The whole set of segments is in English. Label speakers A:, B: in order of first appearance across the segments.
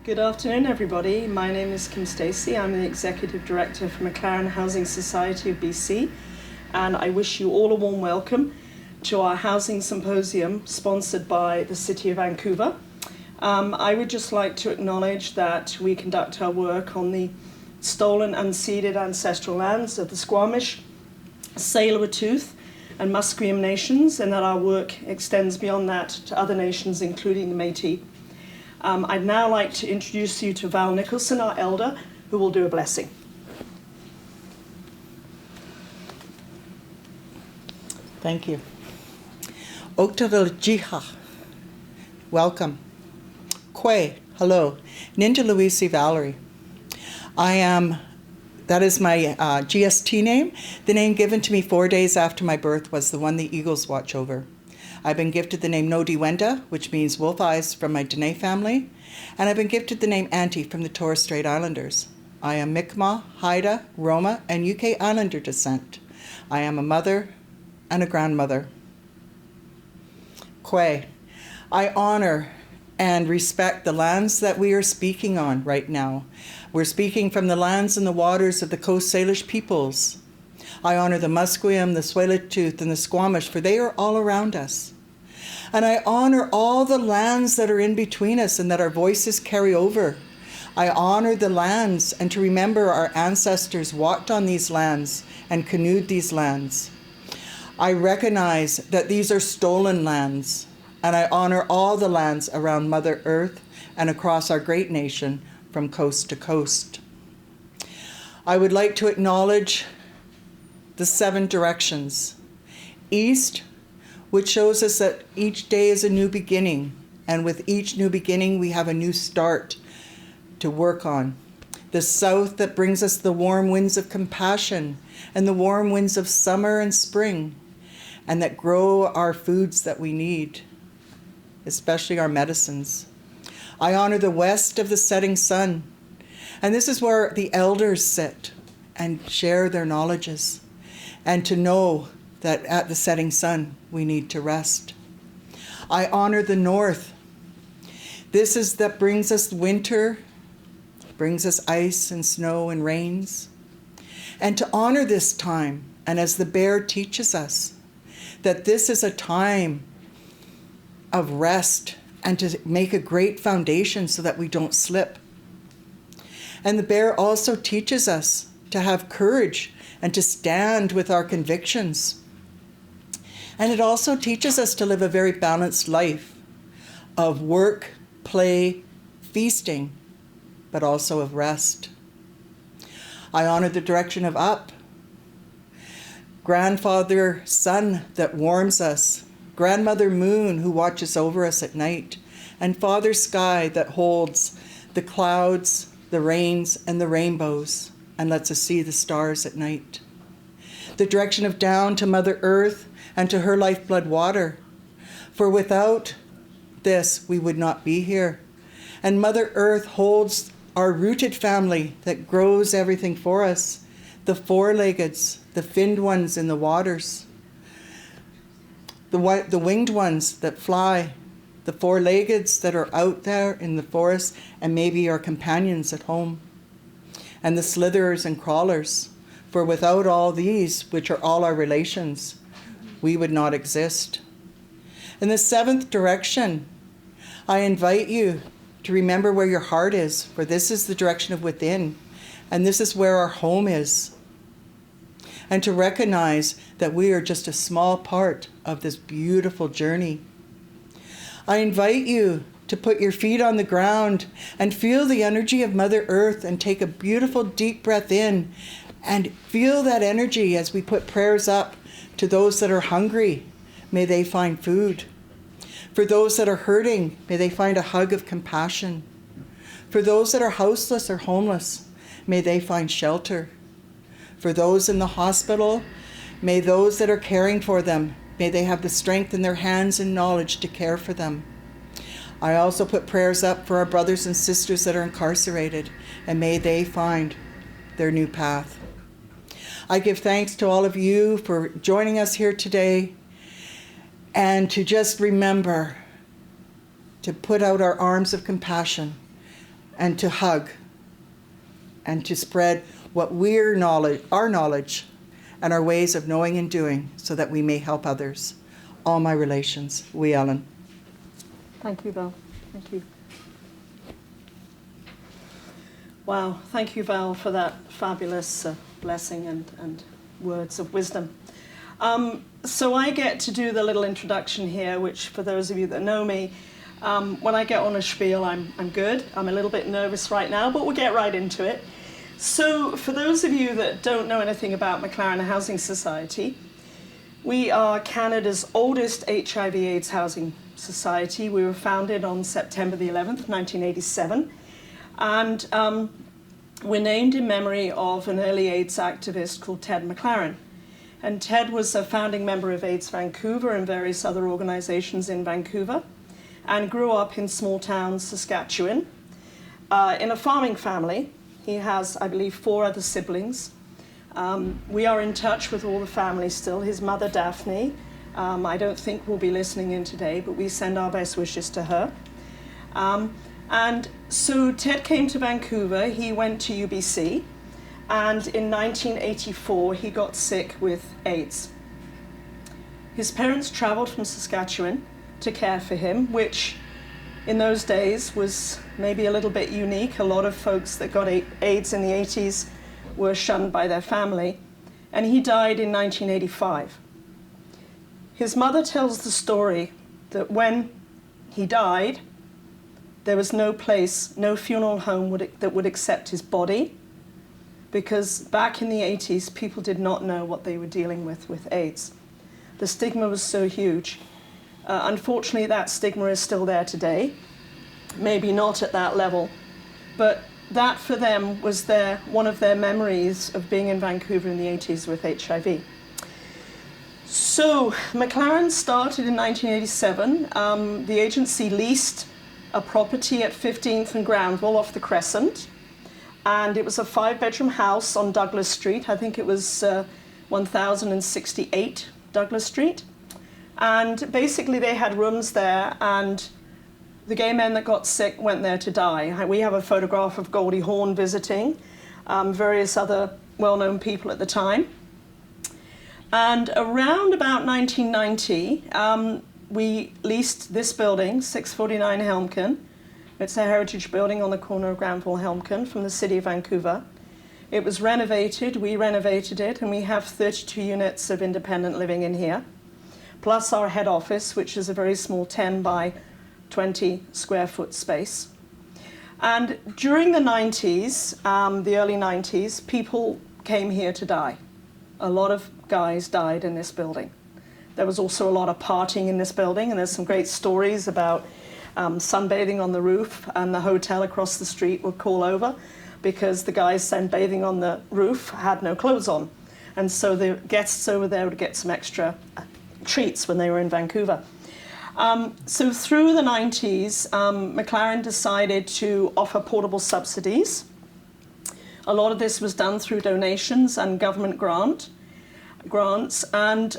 A: Good afternoon, everybody. My name is Kinsley. I'm the Executive Director for McLaren Housing Society of BC, and I wish you all a warm welcome to our Housing Symposium sponsored by the City of Vancouver. I would just like to acknowledge that we conduct our work on the stolen, unceded ancestral lands of the Squamish, Tsleil-Waututh and Musqueam nations, and that our work extends beyond that to other nations, including the Métis. I'd now like to introduce you to Val Nicholson, our elder, who will do a blessing.
B: Thank you. Untitled Chapter, welcome. Kwe, hello. Ninja Louisi Valerie. That is my GST name. The name given to me 4 days after my birth was the one the eagles watch over. I've been gifted the name Nodi Wenda, which means wolf eyes, from my Dene family, and I've been gifted the name Auntie from the Torres Strait Islanders. I am Mi'kmaq, Haida, Roma, and UK Islander descent. I am a mother and a grandmother. Kwe, I honor and respect the lands that we are speaking on right now. We're speaking from the lands and the waters of the Coast Salish peoples. I honor the Musqueam, the Tsleil-Waututh, and the Squamish, for they are all around us. And I honor all the lands that are in between us and that our voices carry over. I honor the lands, and to remember our ancestors walked on these lands and canoed these lands. I recognize that these are stolen lands, and I honor all the lands around Mother Earth and across our great nation from coast to coast. I would like to acknowledge the 7 directions. East, which shows us that each day is a new beginning, and with each new beginning we have a new start to work on. The south, that brings us the warm winds of compassion and the warm winds of summer and spring, and that grow our foods that we need, especially our medicines. I honor the west of the setting sun, and this is where the elders sit and share their knowledges, and to know that at the setting sun we need to rest. I honor the north. This is that brings us winter, brings us ice and snow and rains. And to honor this time, and as the bear teaches us, that this is a time of rest and to make a great foundation so that we don't slip. And the bear also teaches us to have courage and to stand with our convictions. And it also teaches us to live a very balanced life of work, play, feasting, but also of rest. I honor the direction of up. Grandfather sun that warms us, grandmother moon who watches over us at night, and father sky that holds the clouds, the rains, and the rainbows, and lets us see the stars at night. The direction of down to Mother Earth and to her lifeblood water. For without this, we would not be here. And Mother Earth holds our rooted family that grows everything for us, the four-leggeds, the finned ones in the waters, the winged ones that fly, the four-leggeds that are out there in the forest and maybe our companions at home, and the slitherers and crawlers. For without all these, which are all our relations, we would not exist. In the 7th direction, I invite you to remember where your heart is, for this is the direction of within, and this is where our home is. And to recognize that we are just a small part of this beautiful journey. I invite you to put your feet on the ground and feel the energy of Mother Earth and take a beautiful deep breath in and feel that energy as we put prayers up to those that are hungry. May they find food. For those that are hurting, may they find a hug of compassion. For those that are houseless or homeless, may they find shelter. For those in the hospital, may those that are caring for them, may they have the strength in their hands and knowledge to care for them. I also put prayers up for our brothers and sisters that are incarcerated, and may they find their new path. I give thanks to all of you for joining us here today, and to just remember to put out our arms of compassion and to hug and to spread what our knowledge and our ways of knowing and doing so that we may help others. All my relations, we Ellen.
A: Thank you, Val. Thank you. Wow, thank you, Val, for that fabulous blessing and words of wisdom. So I get to do the little introduction here, which for those of you that know me, when I get on a spiel, I'm good. I'm a little bit nervous right now, but we'll get right into it. So for those of you that don't know anything about McLaren Housing Society, we are Canada's oldest HIV/AIDS housing society. We were founded on September the 11th, 1987. And we're named in memory of an early AIDS activist called Ted McLaren. And Ted was a founding member of AIDS Vancouver and various other organizations in Vancouver, and grew up in small town Saskatchewan in a farming family. He has, I believe, 4 other siblings. We are in touch with all the families still. His mother, Daphne, I don't think will be listening in today, but we send our best wishes to her. And so Ted came to Vancouver. He went to UBC. And in 1984, he got sick with AIDS. His parents traveled from Saskatchewan to care for him, which in those days was maybe a little bit unique. A lot of folks that got AIDS in the 80s were shunned by their family. And he died in 1985. His mother tells the story that when he died, there was no place, no funeral home that would accept his body, because back in the 80s, people did not know what they were dealing with AIDS. The stigma was so huge. Unfortunately, that stigma is still there today. Maybe not at that level, but that for them was one of their memories of being in Vancouver in the 80s with HIV. So McLaren started in 1987. The agency leased a property at 15th and Granville off the Crescent. And it was a 5-bedroom house on Douglas Street. I think it was 1068 Douglas Street. And basically they had rooms there, and the gay men that got sick went there to die. We have a photograph of Goldie Hawn visiting, various other well-known people at the time. And around about 1990, we leased this building, 649 Helmken. It's a heritage building on the corner of Granville Helmken from the city of Vancouver. It was renovated, we renovated it, and we have 32 units of independent living in here, plus our head office, which is a very small 10 by 20 square foot space. And during the 90s, the early 90s, people came here to die. A lot of guys died in this building. There was also a lot of partying in this building, and there's some great stories about sunbathing on the roof, and the hotel across the street would call over because the guys sunbathing on the roof had no clothes on. And so the guests over there would get some extra treats when they were in Vancouver. So through the 90s, McLaren decided to offer portable subsidies. A lot of this was done through donations and government grants, and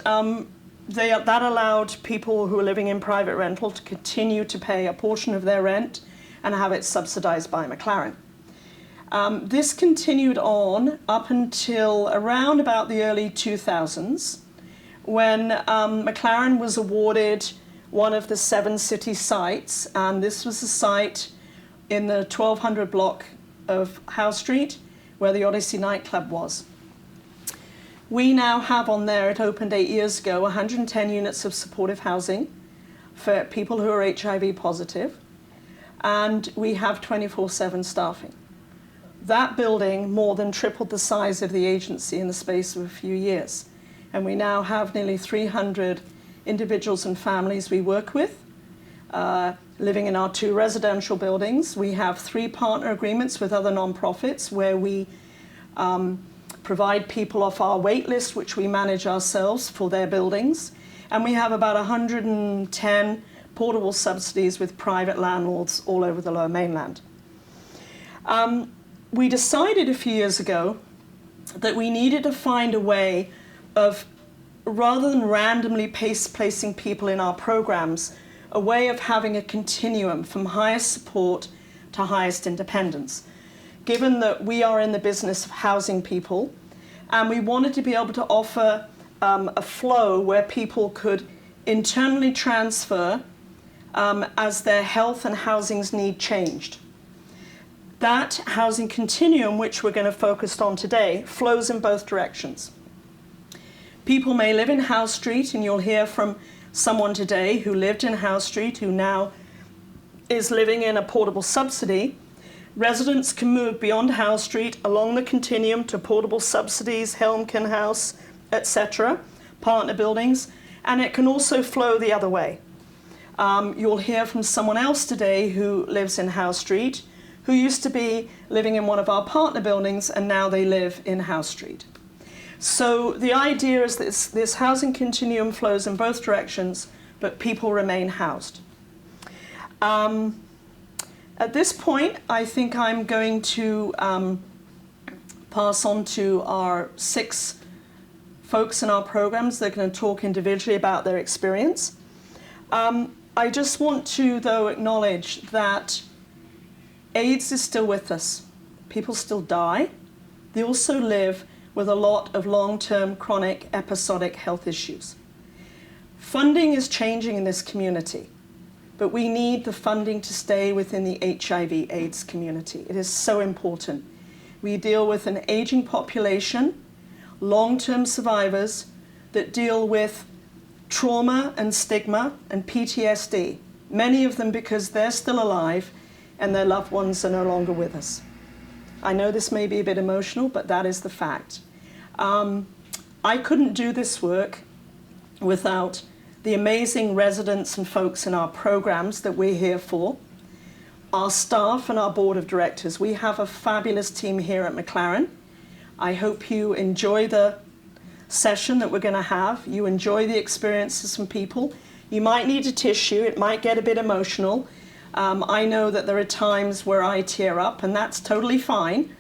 A: that allowed people who were living in private rental to continue to pay a portion of their rent and have it subsidized by McLaren. This continued on up until around about the early 2000s, when McLaren was awarded one of the 7 city sites, and this was a site in the 1200 block of Howe Street where the Odyssey nightclub was. We now have on there, it opened 8 years ago, 110 units of supportive housing for people who are HIV positive, and we have 24/7 staffing. That building more than tripled the size of the agency in the space of a few years, and we now have nearly 300 individuals and families we work with, living in our 2 residential buildings. We have 3 partner agreements with other nonprofits where we provide people off our wait list, which we manage ourselves for their buildings. And we have about 110 portable subsidies with private landlords all over the Lower Mainland. We decided a few years ago that we needed to find a way of, rather than randomly placing people in our programs, a way of having a continuum from highest support to highest independence. Given that we are in the business of housing people, and we wanted to be able to offer a flow where people could internally transfer as their health and housing's need changed. That housing continuum, which we're going to focus on today, flows in both directions. People may live in House Street, and you'll hear from someone today who lived in House Street, who now is living in a portable subsidy. Residents can move beyond House Street along the continuum to portable subsidies, Helmkin House, etc., partner buildings, and it can also flow the other way. You'll hear from someone else today who lives in House Street, who used to be living in one of our partner buildings, and now they live in House Street. So the idea is that this housing continuum flows in both directions, but people remain housed. At this point, I think I'm going to pass on to our 6 folks in our programs. They're going to talk individually about their experience. I just want to, though, acknowledge that AIDS is still with us. People still die. They also live with a lot of long-term chronic episodic health issues. Funding is changing in this community, but we need the funding to stay within the HIV/AIDS community. It is so important. We deal with an aging population, long-term survivors that deal with trauma and stigma and PTSD, many of them because they're still alive and their loved ones are no longer with us. I know this may be a bit emotional, but that is the fact. I couldn't do this work without the amazing residents and folks in our programs that we're here for, our staff and our board of directors. We have a fabulous team here at McLaren. I hope you enjoy the session that we're going to have. You enjoy the experiences from people. You might need a tissue. It might get a bit emotional. I know that there are times where I tear up, and that's totally fine.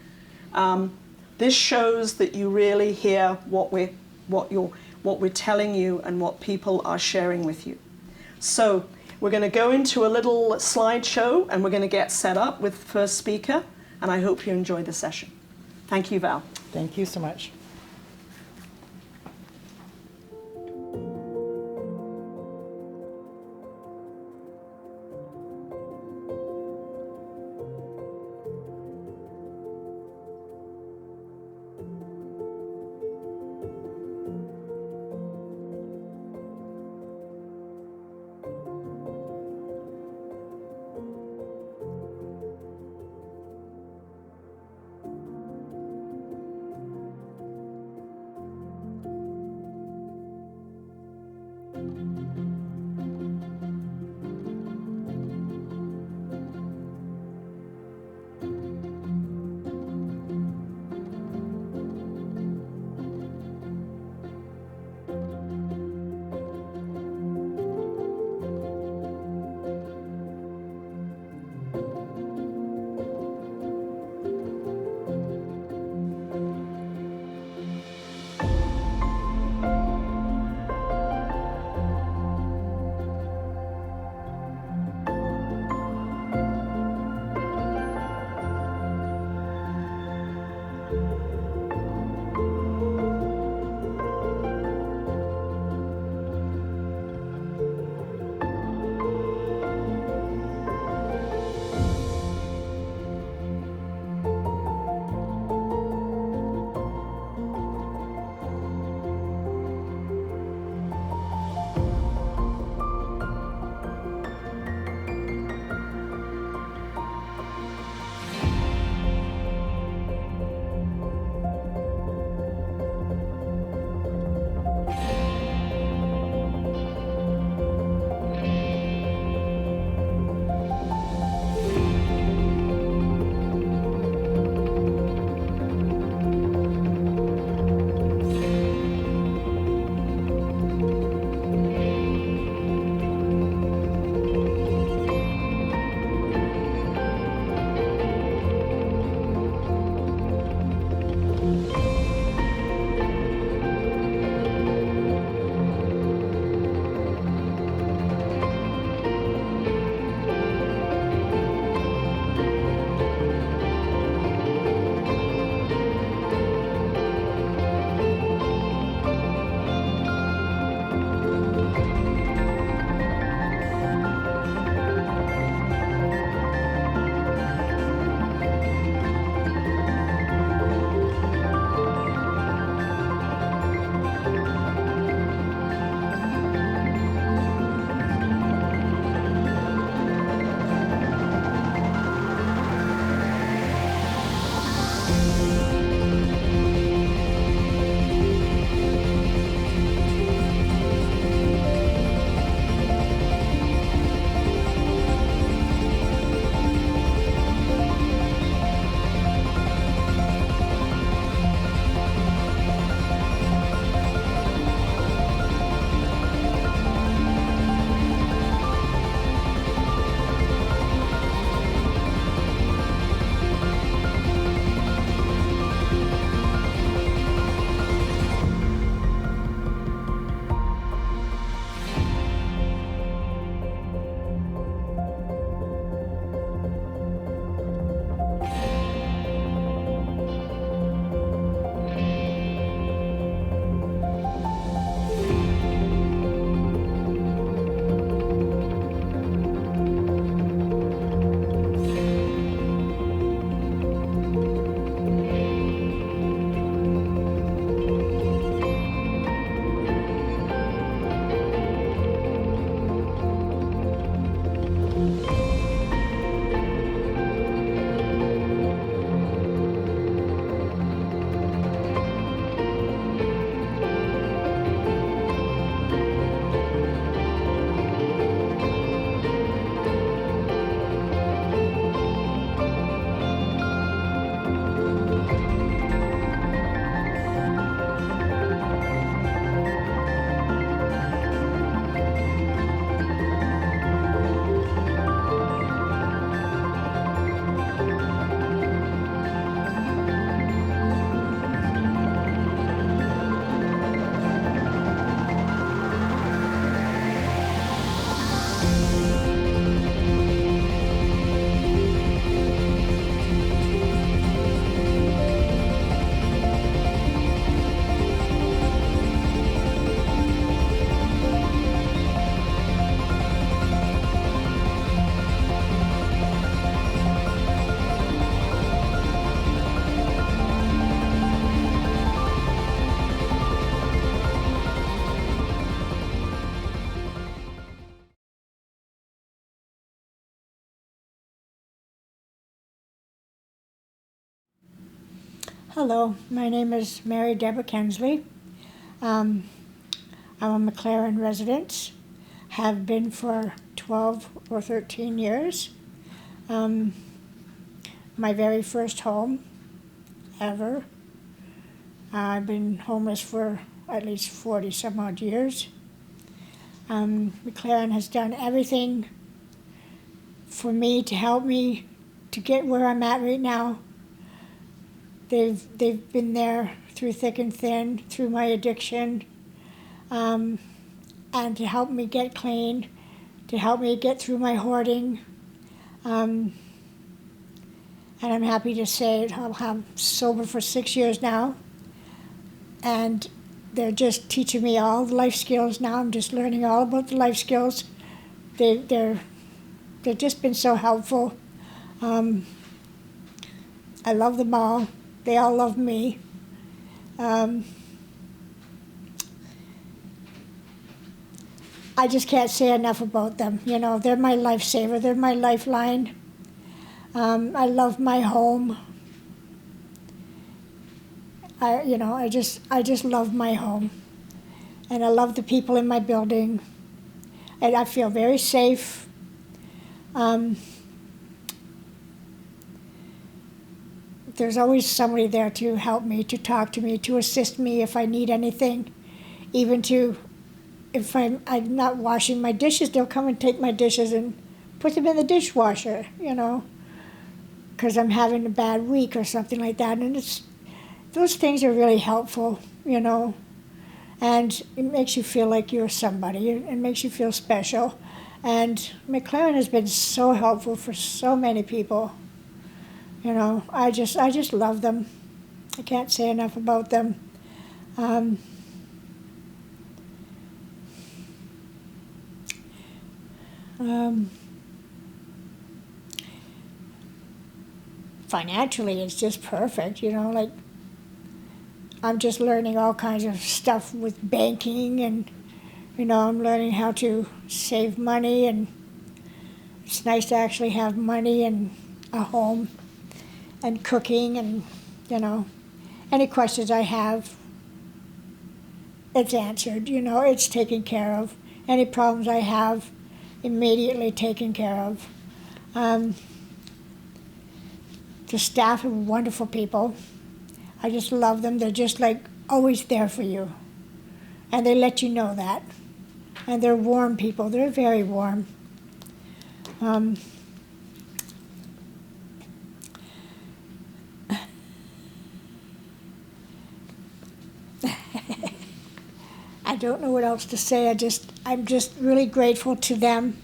A: This shows that you really hear what we're telling you and what people are sharing with you. So we're going to go into a little slideshow, and we're going to get set up with the first speaker, and I hope you enjoy the session. Thank you, Val.
B: Thank you so much.
C: Hello, my name is Mary Debra Kinsley. I'm a McLaren resident, have been for 12 or 13 years. My very first home ever. I've been homeless for at least 40 some odd years. McLaren has done everything for me to help me to get where I'm at right now. They've been there through thick and thin, through my addiction, and to help me get clean, to help me get through my hoarding. And I'm happy to say I'm sober for 6 years now, and they're just teaching me all the life skills now. I'm just learning all about the life skills. They've just been so helpful. I love them all. They all love me. I just can't say enough about them. You know, they're my lifesaver. They're my lifeline. I love my home. I just love my home, and I love the people in my building, and I feel very safe. There's always somebody there to help me, to talk to me, to assist me if I need anything. Even if I'm not washing my dishes, they'll come and take my dishes and put them in the dishwasher, because I'm having a bad week or something like that. And those things are really helpful, and it makes you feel like you're somebody. It makes you feel special. And McLaren has been so helpful for so many people. I just love them. I can't say enough about them. Financially, it's just perfect, like I'm just learning all kinds of stuff with banking, and, I'm learning how to save money, and it's nice to actually have money and a home and cooking, and, any questions I have, it's answered, it's taken care of. Any problems I have, immediately taken care of. The staff are wonderful people. I just love them. They're just like always there for you. And they let you know that. And they're warm people. They're very warm. I don't know what else to say. I'm just really grateful to them.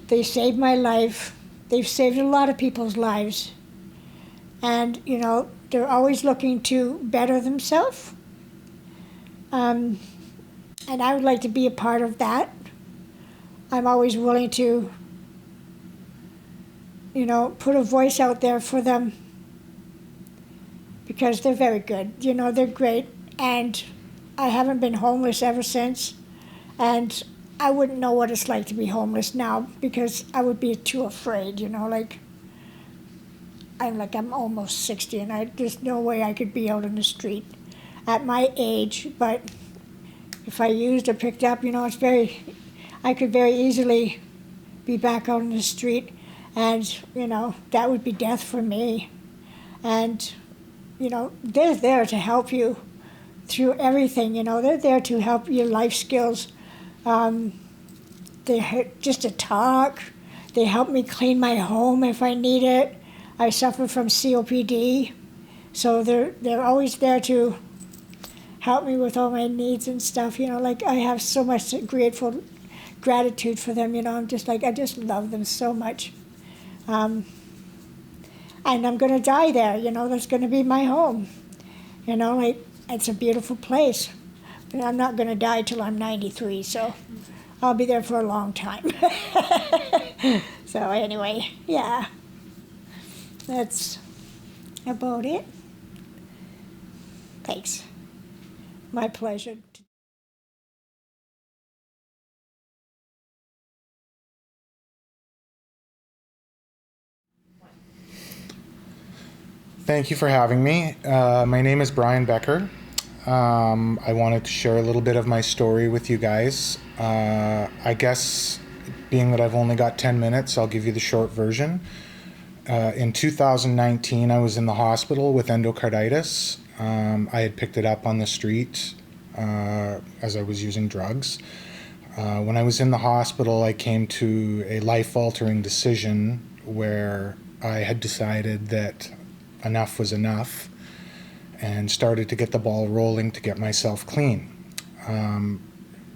C: They saved my life. They've saved a lot of people's lives. And, they're always looking to better themselves. And I would like to be a part of that. I'm always willing to, put a voice out there for them, because they're very good. They're great. And I haven't been homeless ever since. And I wouldn't know what it's like to be homeless now, because I would be too afraid, I'm almost 60, and there's no way I could be out on the street at my age. But if I used or picked up, I could very easily be back out on the street, and, that would be death for me. And, they're there to help you through everything, they're there to help your life skills. They're just to talk. They help me clean my home if I need it. I suffer from COPD, so they're always there to help me with all my needs and stuff. I have so much gratitude for them. I just love them so much. And I'm going to die there. That's going to be my home. It's a beautiful place. But I'm not going to die till I'm 93, so I'll be there for a long time. So anyway, yeah. That's about it. Thanks. My pleasure.
D: Thank you for having me. My name is Brian Becker. I wanted to share a little bit of my story with you guys. I guess, being that I've only got 10 minutes, I'll give you the short version. In 2019, I was in the hospital with endocarditis. I had picked it up on the street as I was using drugs. When I was in the hospital, I came to a life-altering decision where I had decided that enough was enough and started to get the ball rolling to get myself clean.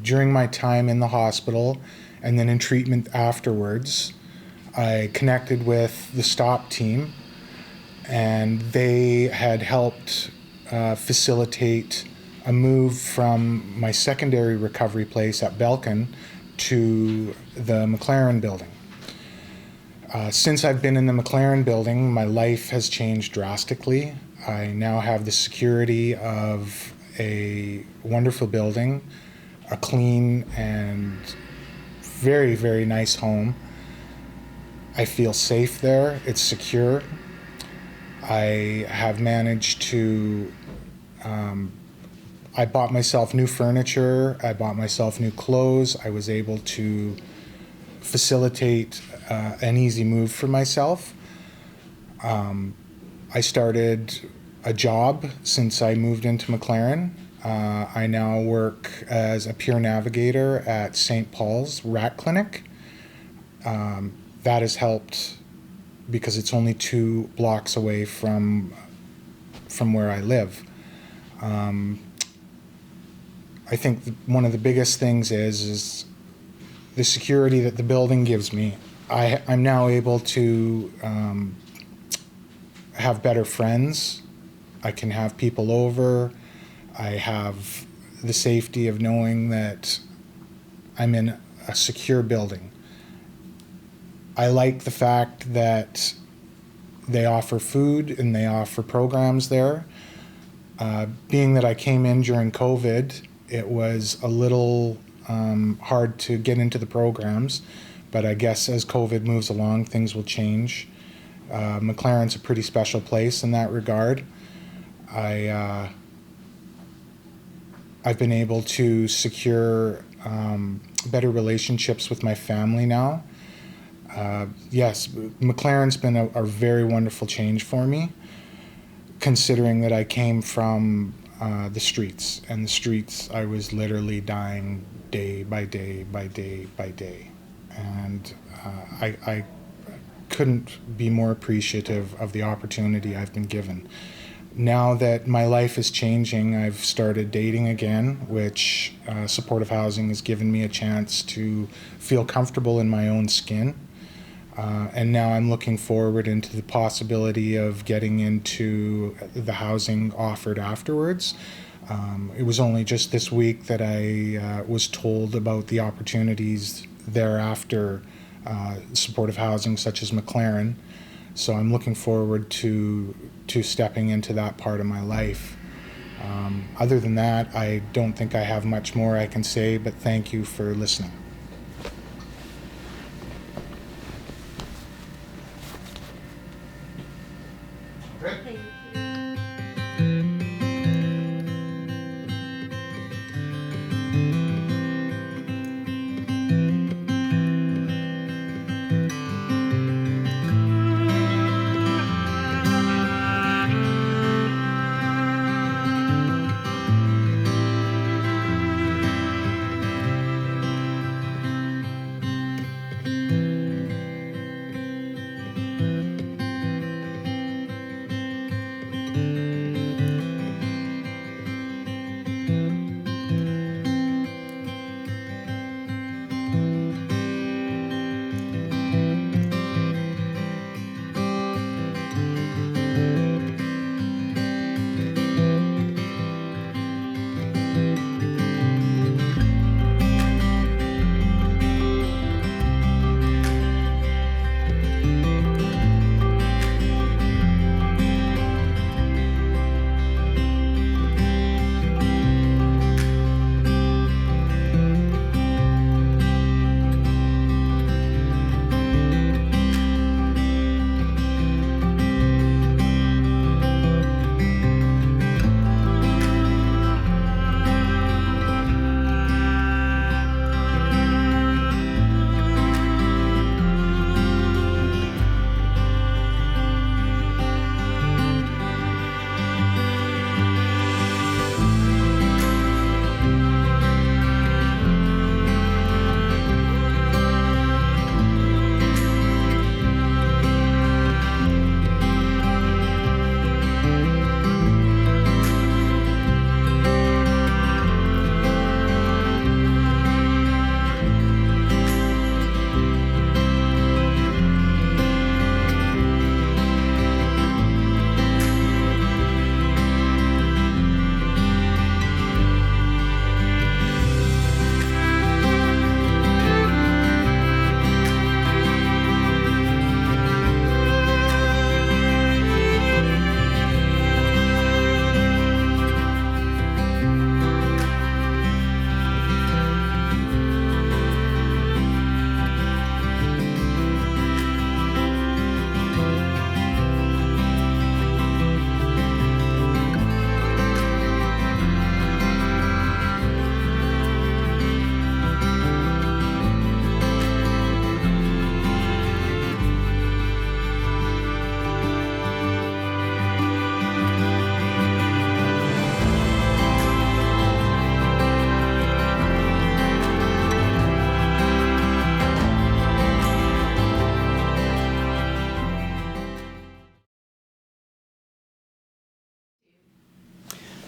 D: During my time in the hospital and then in treatment afterwards, I connected with the STOP team, and they had helped facilitate a move from my secondary recovery place at Belkin to the McLaren building. Since I've been in the McLaren building, my life has changed drastically. I now have the security of a wonderful building, a clean and very, very nice home. I feel safe there. It's secure. I have managed to, I bought myself new furniture. I bought myself new clothes. I was able to facilitate an easy move for myself. I started a job since I moved into McLaren. I now work as a peer navigator at St. Paul's Rat Clinic. That has helped because it's only 2 blocks away from where I live. I think one of the biggest things is the security that the building gives me. I'm now able to have better friends. I can have people over. I have the safety of knowing that I'm in a secure building. I like the fact that they offer food and they offer programs there. Being that I came in during COVID, it was a little hard to get into the programs, but I guess as COVID moves along, things will change. McLaren's a pretty special place in that regard. I've been able to secure better relationships with my family now. Yes, McLaren's been a very wonderful change for me, considering that I came from the streets. And the streets, I was literally dying day by day by day by day. And I couldn't be more appreciative of the opportunity I've been given. Now that my life is changing, I've started dating again, which supportive housing has given me a chance to feel comfortable in my own skin. And now I'm looking forward into the possibility of getting into the housing offered afterwards. It was only just this week that I was told about the opportunities thereafter, supportive housing such as McLaren. So I'm looking forward to stepping into that part of my life. Other than that, I don't think I have much more I can say, but thank you for listening.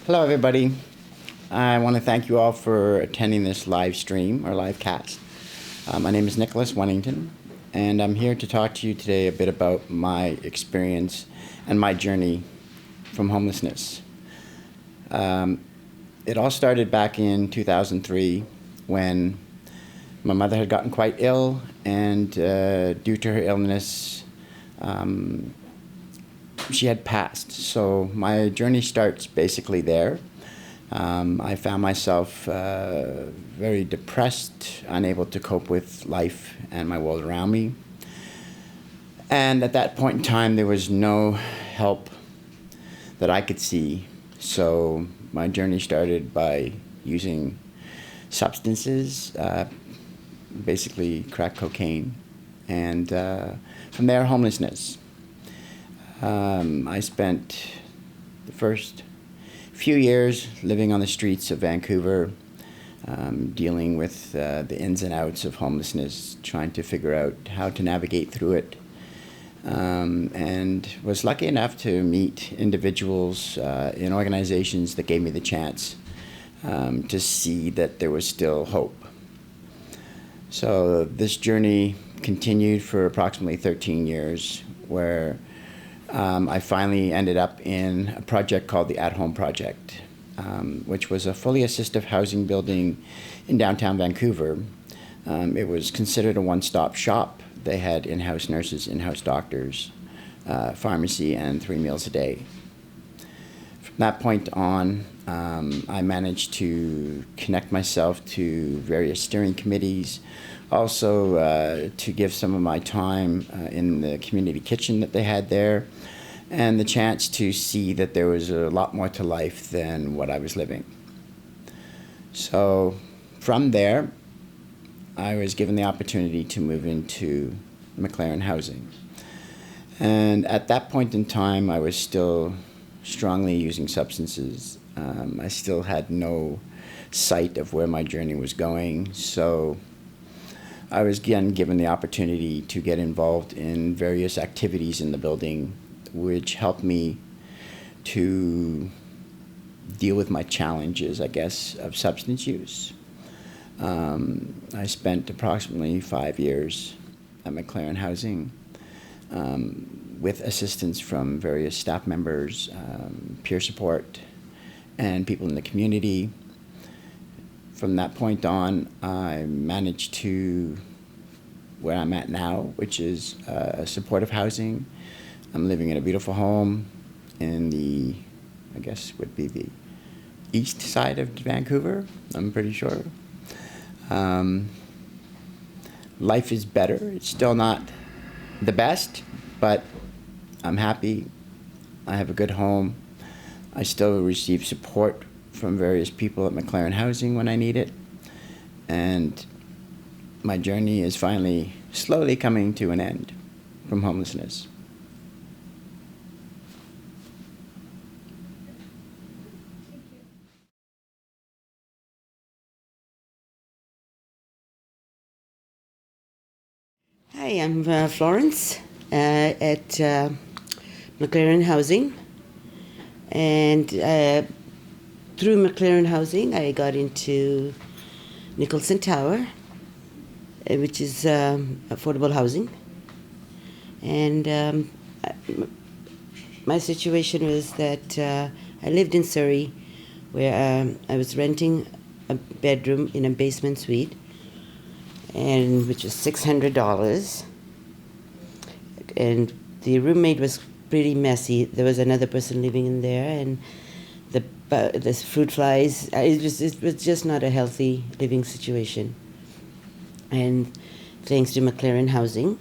E: Hello, everybody. I want to thank you all for attending this live stream or live cast. My name is Nicholas Wennington, and I'm here to talk to you today a bit about my experience and my journey from homelessness. It all started back in 2003 when my mother had gotten quite ill, and due to her illness, she had passed. So my journey starts basically there. I found myself very depressed, unable to cope with life and my world around me. And at that point in time, there was no help that I could see. So my journey started by using substances, basically crack cocaine, and from there, homelessness. I spent the first few years living on the streets of Vancouver, dealing with the ins and outs of homelessness, trying to figure out how to navigate through it, and was lucky enough to meet individuals in organizations that gave me the chance to see that there was still hope. So this journey continued for approximately 13 years, where I finally ended up in a project called the At Home Project, which was a fully assistive housing building in downtown Vancouver. It was considered a one-stop shop. They had in-house nurses, in-house doctors, pharmacy, and 3 meals a day. From that point on, I managed to connect myself to various steering committees, also to give some of my time in the community kitchen that they had there, and the chance to see that there was a lot more to life than what I was living. So from there, I was given the opportunity to move into McLaren Housing. And at that point in time, I was still strongly using substances. I still had no sight of where my journey was going. So I was again given the opportunity to get involved in various activities in the building, which helped me to deal with my challenges, I guess, of substance use. I spent approximately 5 years at McLaren Housing with assistance from various staff members, peer support, and people in the community. From that point on, I managed to where I'm at now, which is supportive housing. I'm living in a beautiful home in the, I guess would be the east side of Vancouver, I'm pretty sure. Life is better. It's still not the best, but I'm happy. I have a good home. I still receive support from various people at McLaren Housing when I need it. And my journey is finally slowly coming to an end from homelessness.
F: Hi, I'm Florence at McLaren Housing, and through McLaren Housing I got into Nicholson Tower, which is affordable housing, and my situation was that I lived in Surrey, where I was renting a bedroom in a basement suite, and which was $600, and the roommate was pretty messy. There was another person living in there, and the fruit flies. It was just not a healthy living situation. And thanks to McLaren Housing,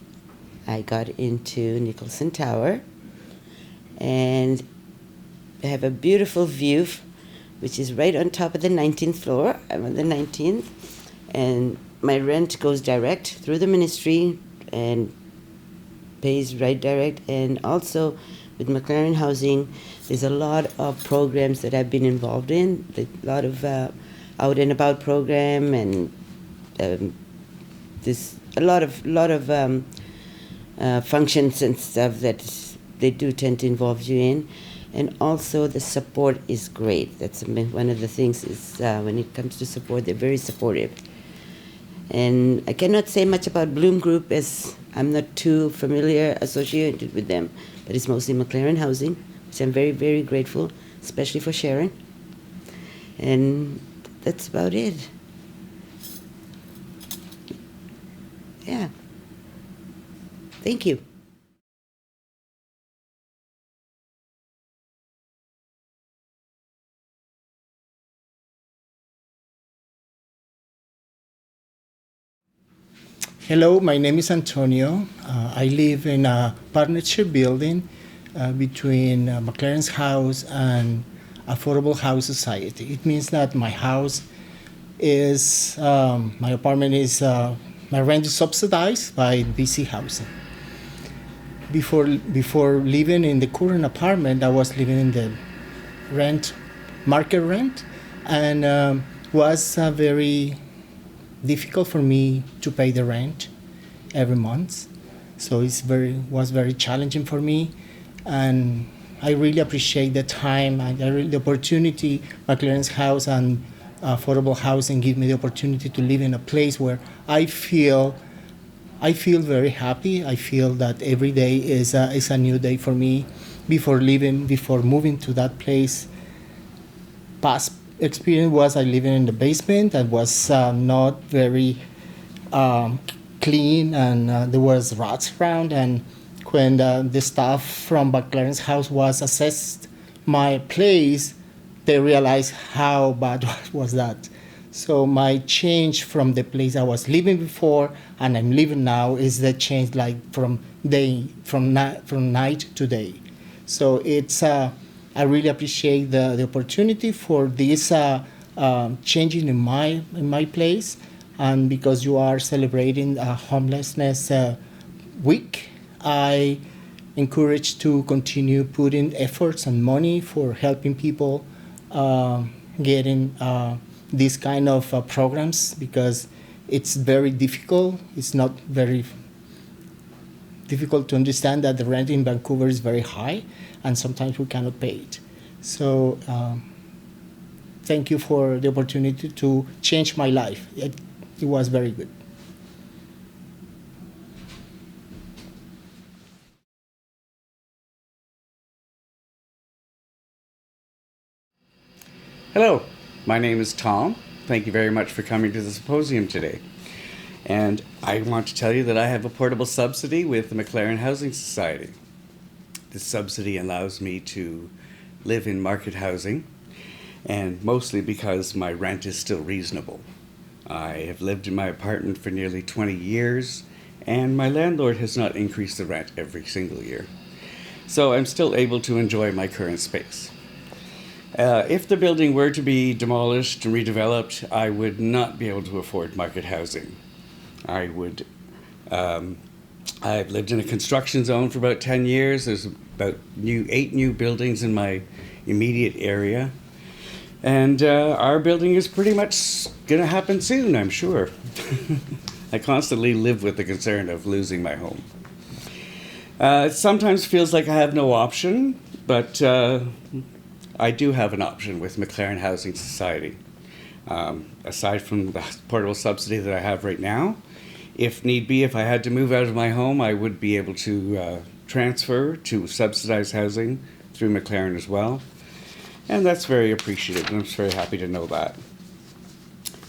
F: I got into Nicholson Tower, and I have a beautiful view, which is right on top of the 19th floor. I'm on the 19th, and my rent goes direct through the ministry and pays right direct. And also with McLaren Housing, there's a lot of programs that I've been involved in, a lot of out and about program, and there's a lot of functions and stuff that they do tend to involve you in. And also the support is great. That's one of the things is when it comes to support, they're very supportive. And I cannot say much about Bloom Group as I'm not too familiar associated with them, but it's mostly McLaren Housing, which I'm very, very grateful, especially for Sharon. And that's about it. Yeah. Thank you.
G: Hello, my name is Antonio. I live in a partnership building between McLaren's house and Affordable House Society. It means that my house is, my apartment is, my rent is subsidized by BC Housing. Before living in the current apartment, I was living in the market rent, and was very difficult for me to pay the rent every month. So was very challenging for me, and I really appreciate the time and the opportunity McLaren's house and affordable housing give me the opportunity to live in a place where I feel very happy. I feel that every day is a new day for me. Before moving to that place, past experience was I living in the basement that was not very clean, and there was rats around. And when the staff from McLaren's house was assessed my place, they realized how bad was that. So my change from the place I was living before and I'm living now is the change like from night to day. So it's I really appreciate the opportunity for this changing in my place, and because you are celebrating Homelessness Week, I encourage to continue putting efforts and money for helping people getting these kind of programs, because it's very difficult. It's not very difficult to understand that the rent in Vancouver is very high, and sometimes we cannot pay it. So thank you for the opportunity to change my life. It was very good.
H: Hello, my name is Tom. Thank you very much for coming to the symposium today. And I want to tell you that I have a portable subsidy with the McLaren Housing Society. This subsidy allows me to live in market housing, and mostly because my rent is still reasonable. I have lived in my apartment for nearly 20 years, and my landlord has not increased the rent every single year. So I'm still able to enjoy my current space. If the building were to be demolished and redeveloped, I would not be able to afford market housing. I've lived in a construction zone for about 10 years. There's about 8 new buildings in my immediate area. And our building is pretty much going to happen soon, I'm sure. I constantly live with the concern of losing my home. It sometimes feels like I have no option, but I do have an option with McLaren Housing Society. Aside from the portable subsidy that I have right now, if need be, if I had to move out of my home, I would be able to transfer to subsidized housing through McLaren as well. And that's very appreciated, and I'm just very happy to know that.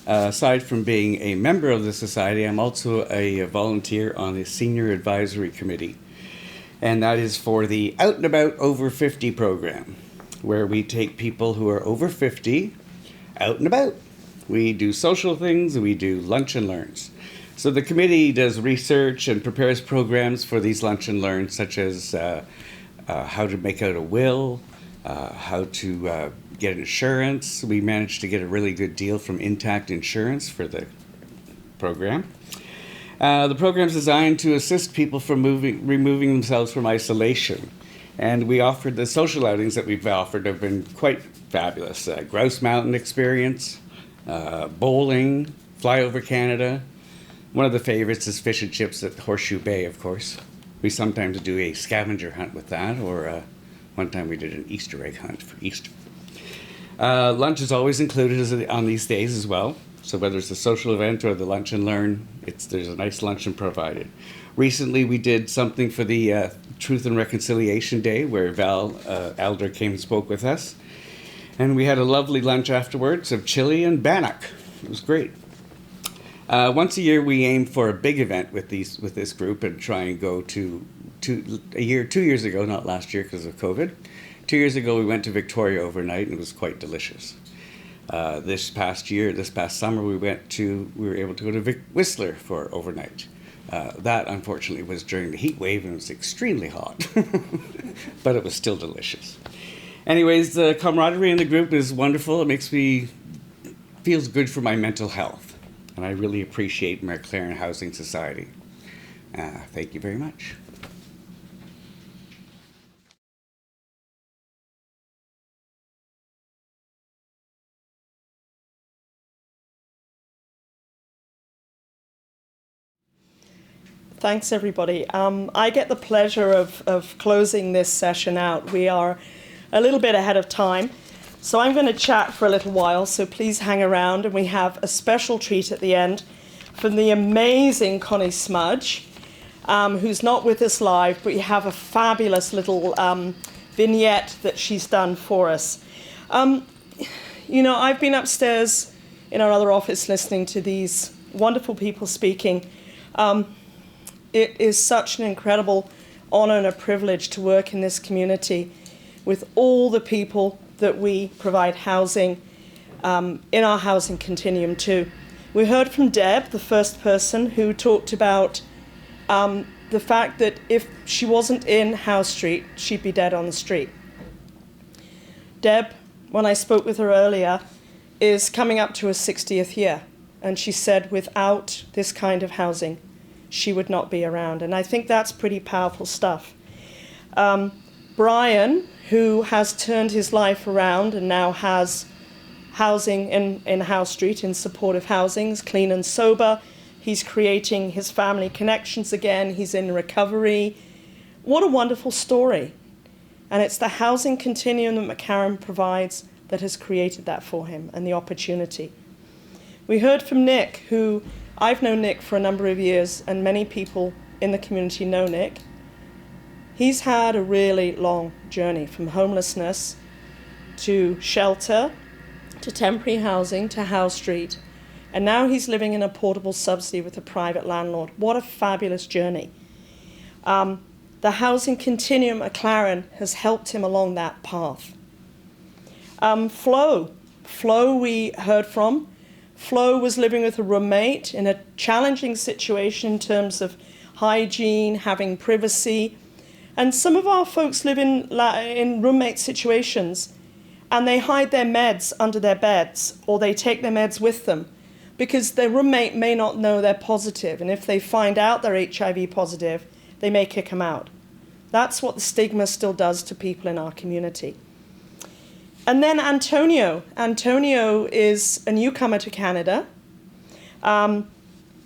H: Aside from being a member of the society, I'm also a volunteer on the Senior Advisory Committee. And that is for the Out and About Over 50 program, where we take people who are over 50 out and about. We do social things, and we do lunch and learns. So the committee does research and prepares programs for these lunch and learns, such as how to make out a will, how to get insurance. We managed to get a really good deal from Intact Insurance for the program. The program is designed to assist people from removing themselves from isolation. And we offered the social outings that we've offered have been quite fabulous. Grouse Mountain experience, bowling, fly over Canada. One of the favorites is fish and chips at Horseshoe Bay, of course. We sometimes do a scavenger hunt with that, or One time we did an Easter egg hunt for Easter. Lunch is always included on these days as well. So whether it's a social event or the lunch and learn, there's a nice luncheon provided. Recently, we did something for the Truth and Reconciliation Day, where Val Elder came and spoke with us. And we had a lovely lunch afterwards of chili and bannock. It was great. Once a year, we aim for a big event with this group and try and go to 2 years ago, not last year because of COVID. 2 years ago, we went to Victoria overnight, and it was quite delicious. This past summer, we were able to go to Whistler for overnight. That, unfortunately, was during the heat wave, and it was extremely hot, but it was still delicious. Anyways, the camaraderie in the group is wonderful. It feels good for my mental health, and I really appreciate McLaren Housing Society. Thank you very much.
A: Thanks, everybody. I get the pleasure of closing this session out. We are a little bit ahead of time, so I'm going to chat for a little while, so please hang around, and we have a special treat at the end from the amazing Connie Smudge, who's not with us live, but you have a fabulous little vignette that she's done for us. I've been upstairs in our other office listening to these wonderful people speaking. It is such an incredible honor and a privilege to work in this community with all the people that we provide housing in our housing continuum to. We heard from Deb, the first person, who talked about the fact that if she wasn't in House Street, she'd be dead on the street. Deb, when I spoke with her earlier, is coming up to her 60th year, and she said without this kind of housing, she would not be around. And I think that's pretty powerful stuff. Brian, who has turned his life around and now has housing in House Street, in supportive housing, is clean and sober. He's creating his family connections again. He's in recovery. What a wonderful story. And it's the housing continuum that McLaren provides that has created that for him and the opportunity. We heard from Nick, who I've known Nick for a number of years, and many people in the community know Nick. He's had a really long journey from homelessness to shelter, to temporary housing, to House Street, and now he's living in a portable subsidy with a private landlord. What a fabulous journey. The housing continuum at McLaren has helped him along that path. Flo we heard from. Flo was living with a roommate in a challenging situation in terms of hygiene, having privacy. And some of our folks live in roommate situations, and they hide their meds under their beds, or they take their meds with them because their roommate may not know they're positive. And if they find out they're HIV positive, they may kick them out. That's what the stigma still does to people in our community. And then Antonio. Antonio is a newcomer to Canada.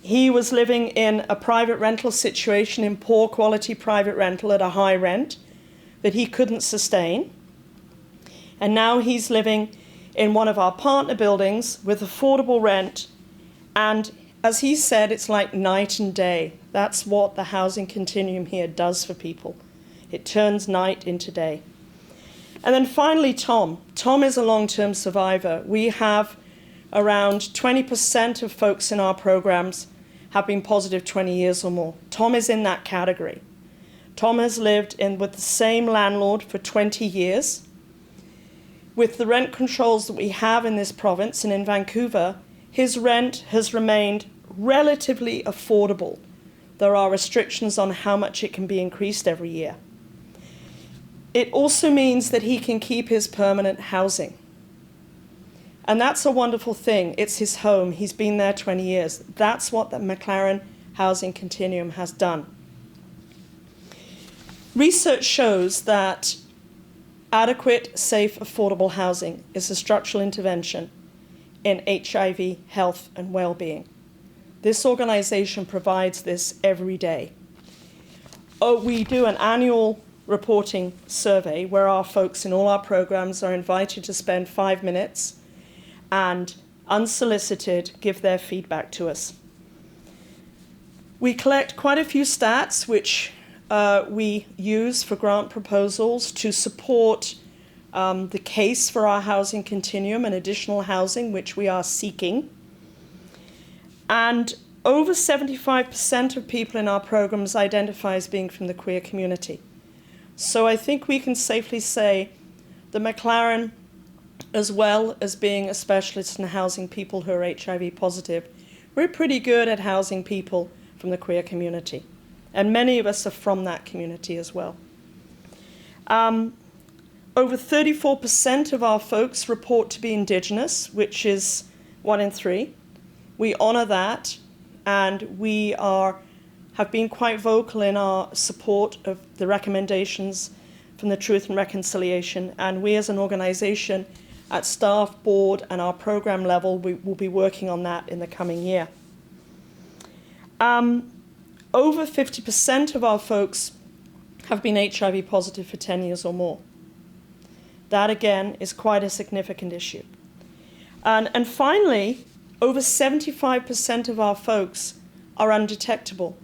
A: He was living in a private rental situation, in poor quality private rental at a high rent that he couldn't sustain. And now he's living in one of our partner buildings with affordable rent. And as he said, it's like night and day. That's what the housing continuum here does for people. It turns night into day. And then finally, Tom. Tom is a long-term survivor. We have around 20% of folks in our programs have been positive 20 years or more. Tom is in that category. Tom has lived with the same landlord for 20 years. With the rent controls that we have in this province and in Vancouver, his rent has remained relatively affordable. There are restrictions on how much it can be increased every year. It also means that he can keep his permanent housing. And that's a wonderful thing. It's his home. He's been there 20 years. That's what the McLaren Housing Continuum has done. Research shows that adequate, safe, affordable housing is a structural intervention in HIV, health, and well-being. This organization provides this every day. We do an annual reporting survey where our folks in all our programs are invited to spend 5 minutes and unsolicited give their feedback to us. We collect quite a few stats which we use for grant proposals to support the case for our housing continuum and additional housing which we are seeking. And over 75% of people in our programs identify as being from the queer community. So I think we can safely say that McLaren, as well as being a specialist in housing people who are HIV positive, we're pretty good at housing people from the queer community. And many of us are from that community as well. Over 34% of our folks report to be Indigenous, which is 1 in 3. We honour that, and we have been quite vocal in our support of the recommendations from the Truth and Reconciliation, and we as an organisation at staff, board and our programme level, we will be working on that in the coming year. Over 50% of our folks have been HIV positive for 10 years or more. That again is quite a significant issue. And finally, over 75% of our folks are undetectable.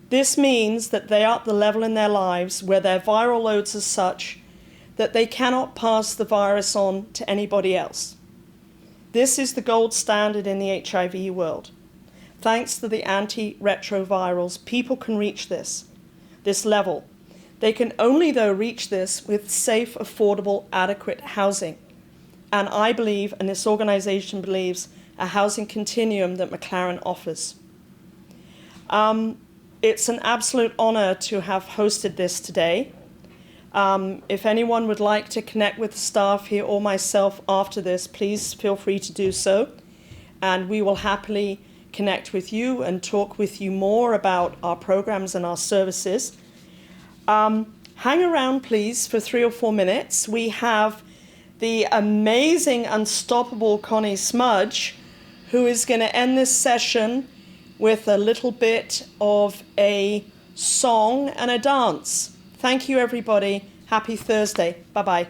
A: This means that they are at the level in their lives where their viral loads are such that they cannot pass the virus on to anybody else. This is the gold standard in the HIV world. Thanks to the antiretrovirals, people can reach this level. They can only, though, reach this with safe, affordable, adequate housing. And I believe, and this organisation believes, a housing continuum that McLaren offers. It's an absolute honour to have hosted this today. If anyone would like to connect with the staff here or myself after this, please feel free to do so. And we will happily connect with you and talk with you more about our programs and our services. Hang around, please, for 3 or 4 minutes. We have the amazing, unstoppable Connie Smudge, who is going to end this session with a little bit of a song and a dance. Thank you, everybody. Happy Thursday. Bye-bye.